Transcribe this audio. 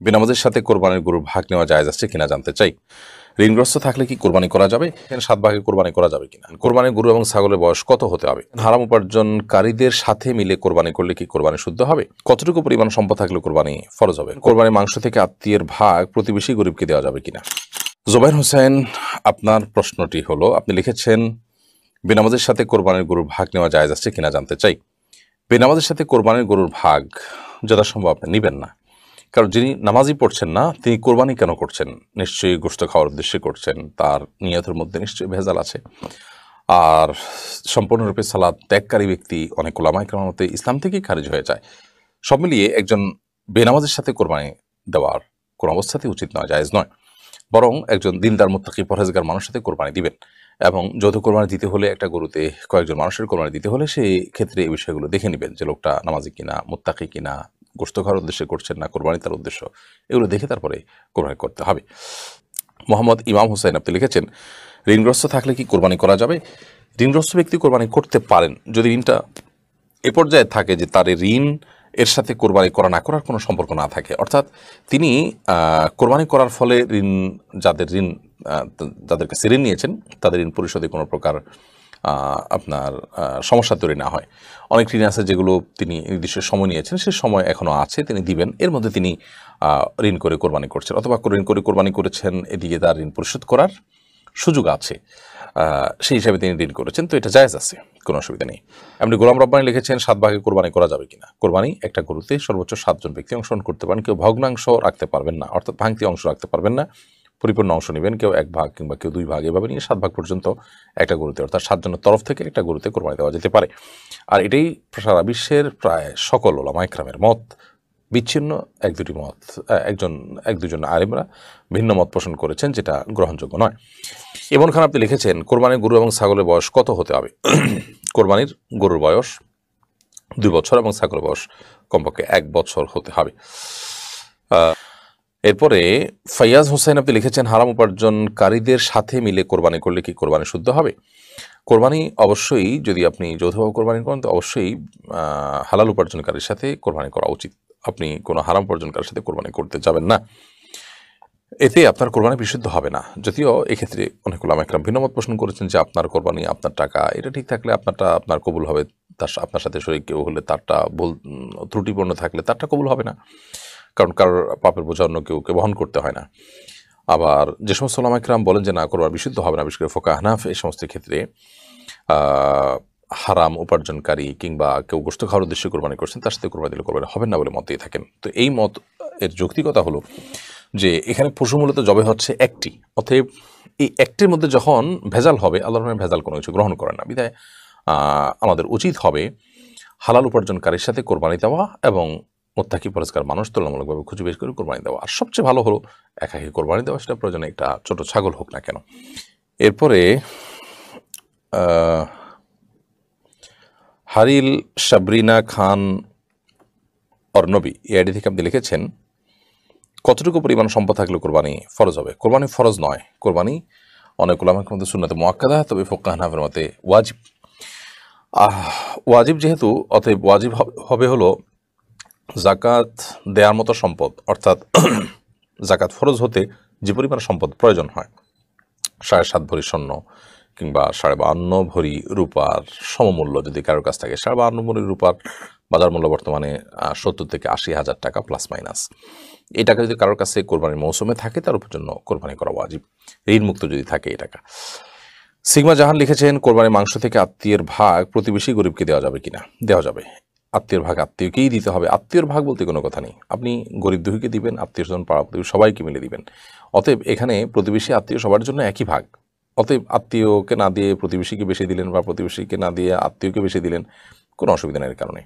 বেনামাজের সাথে কোরবানির গরুর ভাগ নেওয়া জায়েজ আছে কিনা জানতে চাই। ঋণগ্রস্ত থাকলে কি কোরবানি করা যাবে? 7 ভাগে কোরবানি করা যাবে কিনা? কোরবানির গরু এবং ছাগলের বয়স কত হতে হবে? হারাম উপার্জনকারীদের সাথে মিলে কোরবানি করলে কি কোরবানি শুদ্ধ হবে? কতটুকু পরিমাণ সম্পদ থাকলে কোরবানি ফরজ হবে? কোরবানির মাংস থেকে আত্মীয়ের ভাগ প্রতিবেশী গরিবকে দেওয়া যাবে কিনা? জোবাইর হোসেন, আপনার প্রশ্নটি হলো, আপনি লিখেছেন বেনামাজের সাথে কোরবানির গরুর ভাগ নেওয়া জায়েজ আছে কিনা জানতে চাই। বেনামাজের সাথে কোরবানির গরুর ভাগ যথাসম্ভব আপনি নেবেন না, কারণ যিনি নামাজই পড়ছেন না তিনি কোরবানি কেন করছেন? নিশ্চয়ই গোশত খাওয়ার উদ্দেশ্যে করছেন, তার নিয়তের মধ্যে নিশ্চয়ই ভেজাল আছে। আর সম্পূর্ণরূপে সালাত ত্যাগকারী ব্যক্তি অনেক ওলামায়ে কেরামের মতে ইসলাম থেকেই খারিজ হয়ে যায়। সব মিলিয়ে একজন বেনামাজের সাথে কোরবানি দেওয়ার কোনো অবস্থাতেই উচিত নয়, জায়েজ নয়। বরং একজন দিনদার মুত্তাকি পরহেজগার মানুষের সাথে কোরবানি দিবেন, এবং যৌথ কোরবানি দিতে হলে একটা গরুতে কয়েকজন মানুষের কোরবানি দিতে হলে সেই ক্ষেত্রে এই বিষয়গুলো দেখে নেবেন যে লোকটা নামাজি কিনা, মুত্তাকি কিনা, গোশত খাওয়ার উদ্দেশ্যে করছেন না কোরবানি তার উদ্দেশ্য, এগুলো দেখে তারপরে কোরবানি করতে হবে। মোহাম্মদ ইমাম হোসেন, আপনি লিখেছেন ঋণগ্রস্ত থাকলে কি কোরবানি করা যাবে? ঋণগ্রস্ত ব্যক্তি কোরবানি করতে পারেন যদি ঋণটা এ পর্যায়ে থাকে যে তার ঋণ এর সাথে কোরবানি করা না করার কোনো সম্পর্ক না থাকে, অর্থাৎ তিনি কোরবানি করার ফলে যাদের কাছে ঋণ নিয়েছেন তাদের ঋণ পরিশোধে কোনো প্রকার আপনার সমস্যা তৈরি না হয়। অনেক ঋণ আছে যেগুলো তিনি নির্দিষ্ট সময় নিয়েছেন, সে সময় এখনও আছে, তিনি দিবেন, এর মধ্যে তিনি ঋণ করে কোরবানি করছেন, অথবা ঋণ করে কোরবানি করেছেন, এদিকে তার ঋণ পরিশোধ করার সুযোগ আছে, সেই হিসাবে তিনি ঋণ করেছেন, তো এটা জায়েজ আছে, কোনো অসুবিধা নেই। আপনি গোলাম রব্বানি লিখেছেন 7 ভাগে কোরবানি করা যাবে কিনা? কোরবানি একটা গরুতে সর্বোচ্চ 7 জন ব্যক্তি অংশগ্রহণ করতে পারেন। কেউ ভগ্নাংশ রাখতে পারবেন না, অর্থাৎ ভাঙতি অংশ রাখতে পারবেন না, পরিপূর্ণ অংশ নেবেন। কেউ 1 ভাগ কিংবা কেউ 2 ভাগ, এভাবে নিয়ে 7 ভাগ পর্যন্ত একটা গরুতে, অর্থাৎ 7 জনের তরফ থেকে একটা গরুতে কোরবানি দেওয়া যেতে পারে। আর এটাই সারা বিশ্বের প্রায় সকল ওলামায়ে কেরামের মত। বিচ্ছিন্ন 1-2টি মত, এক দুজন আলেমরা ভিন্ন মত পোষণ করেছেন, যেটা গ্রহণযোগ্য নয়। ইমন খান, আপনি লিখেছেন কোরবানির গরু এবং ছাগলের বয়স কত হতে হবে? কোরবানির গরুর বয়স 2 বছর এবং ছাগলের বয়স কমপক্ষে 1 বছর হতে হবে। এরপরে ফাইয়াজ হোসেন, আপনি লিখেছেন হারাম উপার্জনকারীদের সাথে মিলে কোরবানি করলে কি কোরবানি শুদ্ধ হবে? কোরবানি অবশ্যই, যদি আপনি যৌথভাবে কোরবানি করেন তো অবশ্যই হালাল উপার্জনকারীর সাথে কোরবানি করা উচিত। আপনি কোনো হারাম উপার্জনকারীর সাথে কোরবানি করতে যাবেন না, এতে আপনার কোরবানি বিশুদ্ধ হবে না। যদিও এক্ষেত্রে অনেক ওলামায়ে কেরাম ভিন্নমত পোষণ করেছেন যে আপনার কোরবানি, আপনার টাকা, এটা ঠিক থাকলে আপনারটা আপনার কবুল হবে, আপনার সাথে শরীক কেউ হলে তারটা ত্রুটিপূর্ণ থাকলে তারটা কবুল হবে না, কারণ কারোর পাপের বোঝা অন্য কেউকে বহন করতে হয় না। আবার যে সমস্ত ওলামায়ে কেরাম বলেন যে না, কোরবানি বিশুদ্ধ হবে না, বিশেষ করে ফোকাহ হানাফ, এই সমস্ত ক্ষেত্রে হারাম উপার্জনকারী কিংবা কেউ গোশত খাওয়ার উদ্দেশ্যে কোরবানি করছেন তার সাথে কোরবানি দিলে কোরবানি হবে না বলে মত দিয়ে থাকেন। তো এই মত এর যৌক্তিকতা হলো যে এখানে পশু মূলত জবে হচ্ছে একটি, অতএব এই একটির মধ্যে যখন ভেজাল হবে, আল্লাহর নামে ভেজাল কোনো কিছু গ্রহণ করে না, বিধায় আমাদের উচিত হবে হালাল উপার্জনকারীর সাথে কোরবানি দেওয়া এবং মুত্তাকি পরহেজগার মানুষ তুলনামূলকভাবে খুঁজে বের করে কোরবানি দেওয়া। আর সবচেয়ে ভালো হলো একাকি কোরবানি দেওয়া, সেটা প্রয়োজনে একটা ছোট ছাগল হোক না কেন। এরপরে হারিল সাবরিনা খান অর্ণবী, এই আইডি থেকে আপনি লিখেছেন কতটুকু পরিমাণ সম্পদ থাকলে কোরবানি ফরজ হবে? কোরবানি ফরজ নয়, কোরবানি অনেক উলামার মধ্যে সুন্নাতে মুআক্কাদা, তবে ফোকাহ হানাফির মতে ওয়াজিব। ওয়াজিব যেহেতু, অতএব ওয়াজিব হবে হলো জাকাত দেওয়ার মতো সম্পদ, অর্থাৎ জাকাত ফরজ হতে যে পরিমাণ সম্পদ প্রয়োজন হয়, 7.5 ভরি স্বর্ণ কিংবা 52.5 ভরি রূপার সমমূল্য যদি কারোর কাছ থাকে, 52.5 ভরি রূপার বাজার মূল্য বর্তমানে 70 থেকে 80 হাজার টাকা প্লাস মাইনাস। এই টাকা যদি কারোর কাছে কোরবানির মৌসুমে থাকে তার উপর জন্য কোরবানি করা ওয়াজিব, ঋণ মুক্ত যদি থাকে এই টাকা। সিগমা জাহান লিখেছেন কোরবানির মাংস থেকে আত্মীয়ের ভাগ প্রতিবেশী গরিবকে দেওয়া যাবে কিনা? দেওয়া যাবে। আত্মীয়ের ভাগ আত্মীয়কেই দিতে হবে, আত্মীয়র ভাগ বলতে কোনো কথা নেই। আপনি গরিব দুঃখীকে দিবেন, আত্মীয় স্বজন পাড়া প্রতিবেশী সবাইকে মিলে দিবেন। অতএব এখানে প্রতিবেশী আত্মীয় সবার জন্য একই ভাগ, অতএব আত্মীয়কে না দিয়ে প্রতিবেশীকে বেশি দিলেন বা প্রতিবেশীকে না দিয়ে আত্মীয়কে বেশি দিলেন, কোনো অসুবিধা নেই এর কারণে।